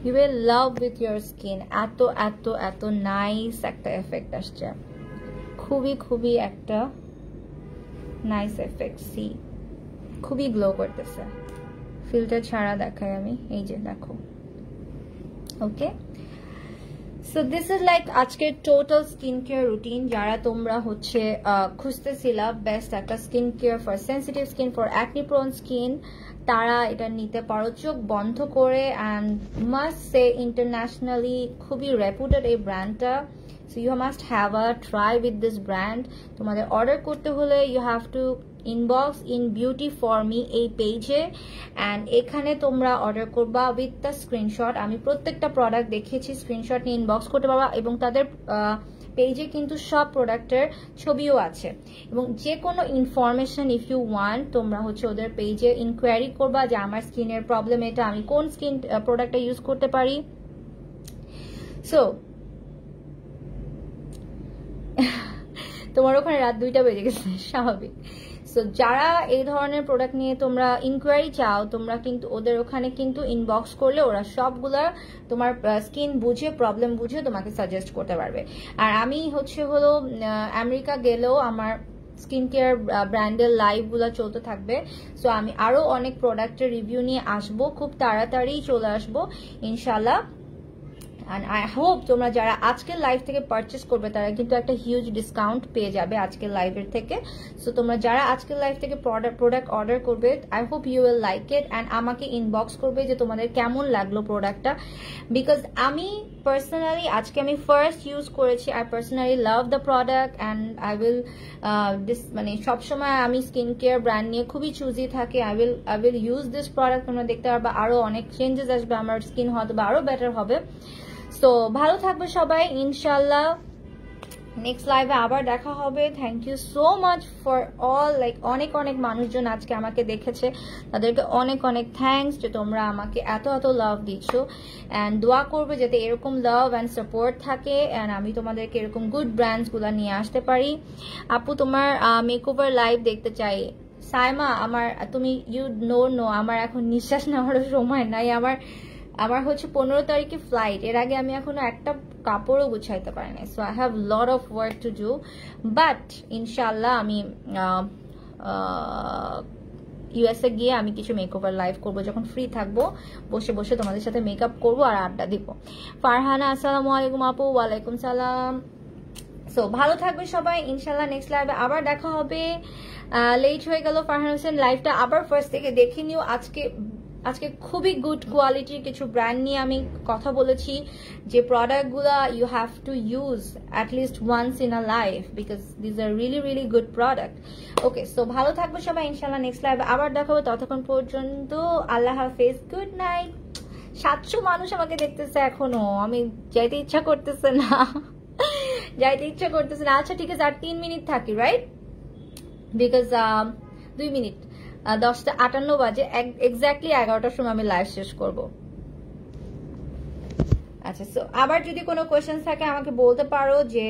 you will love with your skin. এত এত এত নাইস একটা এফেক্ট আসছে, খুবই একটা নাইস এফেক্ট। সি, খুবই গ্লো করতেছে। ফিল্টার ছাড়া দেখাই আমি, এই যে দেখো। Okay, so this is like আজকের টোটাল স্কিন কেয়ার রুটিন। যারা তোমরা হচ্ছে খুঁজতেছিলা বেস্ট একটা skin care for sensitive skin, for acne prone skin, তারা এটা নিতে পারো চোখ বন্ধ করে। অ্যান্ড মাস্ট সে ইন্টারন্যাশনালি খুবই রেপুটেড এই ব্র্যান্ডটা। So you must have a try with this brand. তোমাদের অর্ডার করতে হলে you have to inbox in beauty for me এই পেজে, অ্যান্ড এখানে তোমরা অর্ডার করবা উইথ দ্য স্ক্রিনশট। আমি প্রত্যেকটা প্রোডাক্ট দেখিয়েছি, স্ক্রিনশট নিয়ে ইনবক্স করতে পারবা, এবং তাদের পেজে কিন্তু সব প্রোডাক্টের ছবিও আছে। এবং যে কোনো ইনফরমেশন ইফ ইউ ওয়ান্ট, তোমরা হচ্ছে ওদের পেজে ইনকোয়ারি করবা যে আমার স্কিনের প্রবলেম এটা, আমি কোন স্কিন প্রোডাক্টটা ইউজ করতে পারি। সো তোমার ওখানে রাত 2টা বেজে গেছে, স্বাভাবিক। সো যারা এই ধরনের প্রোডাক্ট নিয়ে তোমরা ইনকোয়ারি চাও, তোমরা কিন্তু ওদের ওখানে কিন্তু ইনবক্স করলে ওরা সবগুলা তোমার স্কিন বুঝে, প্রবলেম বুঝে তোমাকে সাজেস্ট করতে পারবে। আর আমি হলো আমেরিকা গেলেও আমার স্কিন কেয়ার ব্র্যান্ডের লাইভগুলো চলতে থাকবে। সো আমি আরো অনেক প্রোডাক্টের রিভিউ নিয়ে আসবো, খুব তাড়াতাড়ি চলে আসবো ইনশাল্লাহ। And I hope তোমরা যারা আজকের লাইভ থেকে পারচেস করবে তারা কিন্তু একটা হিউজ ডিসকাউন্ট পেয়ে যাবে আজকের লাইভের থেকে। সো তোমরা যারা আজকের লাইভ থেকে প্রোডাক্ট অর্ডার করবে, I hope you will like it, and আমাকে ইনবক্স করবে যে তোমাদের কেমন লাগলো প্রোডাক্টটা। বিকজ আমি পার্সোনালি আজকে আমি ফার্স্ট ইউজ করেছি, I personally love the product, and I will মানে সবসময় আমি স্কিন কেয়ার ব্র্যান্ড নিয়ে খুবই চুজি থাকি। I will use this product. তোমরা দেখতে পারবা আরো অনেক চেঞ্জেস আসবে, আমার স্কিন হয়তো বা আরো বেটার হবে। সো ভালো থাকবে সবাই, ইনশাল্লাহ নেক্সট লাইভে আবার দেখা হবে। Thank you so much for all, like অনেক অনেক মানুষজন আজকে আমাকে দেখেছে, তাদেরকে অনেক অনেক থ্যাংকস যে তোমরা আমাকে এত এত লাভ দিচ্ছ, অ্যান্ড দোয়া করবে যাতে এরকম লাভ অ্যান্ড সাপোর্ট থাকে, অ্যান্ড আমি তোমাদেরকে এরকম গুড ব্র্যান্ডসগুলো নিয়ে আসতে পারি। আপু তোমার মেকওভার লাইভ দেখতে চাই। সাইমা, তুমি ইউ নো আমার এখন নিঃশ্বাস নেওয়ারও সময় নাই। আমার হচ্ছে 15 তারিখে ফ্লাইট, এর আগে আমি এখনো একটা কাপড়ও গুছাইতে পারি না। So I have lot of work to do, but ইনশাল্লাহ আমি ইউএসএ গিয়ে আমি কিছু মেকওভার লাইভ করবো, যখন ফ্রি থাকবো বসে বসে তোমাদের সাথে মেকআপ করবো আর আড্ডা দিব। ফারহানা, আসসালামু আলাইকুম আপু। ওয়ালাইকুম সালাম। সো ভালো থাকবে সবাই, ইনশাল্লাহ নেক্সট লাইভে আবার দেখা হবে। লেট হয়ে গেল ফারহান হোসেন, লাইভটা আবার ফার্স্ট থেকে দেখে নিও। আজকে খুবই গুড কোয়ালিটির কিছু ব্র্যান্ড নিয়ে আমি কথা বলেছি, যে প্রোডাক্টগুলো you have to use at least once in a life, because this are really really good product. Okay, so ভালো থাকবে সবাই, ইনশাল্লাহ নেক্সট লাইভে আবার দেখাবো। ততক্ষণ পর্যন্ত আল্লাহ হাফেজ, গুড নাইট। 700 মানুষ আমাকে দেখতেছে এখনো, আমি যাইতে ইচ্ছা করতেছে না। আচ্ছা ঠিক আছে, আর 3 মিনিট থাকি, রাইট? বিকজ 2 মিনিট, 10:58 বাজে, এক্স্যাক্টলি 11টার সময় আমি লাইভ শেষ করব। আচ্ছা, সো আবার যদি কোনো কোয়েশ্চেন থাকে আমাকে বলতে পারো যে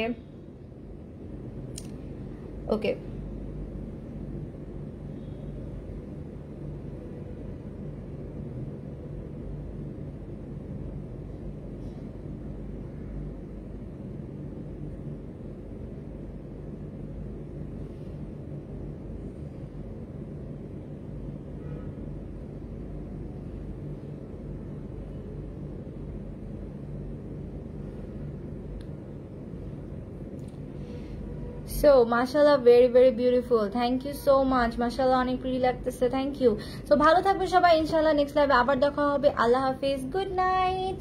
ওকে। সো মাশাআল্লাহ, very very beautiful, thank you so much. মাশাআল্লাহ, অনেক প্রিটি লাগতেছে, থ্যাংক ইউ। সো ভালো থাকবে সবাই, ইনশাআল্লাহ নেক্সট লাইভে আবার দেখা হবে। আল্লাহ হাফিজ, গুড নাইট।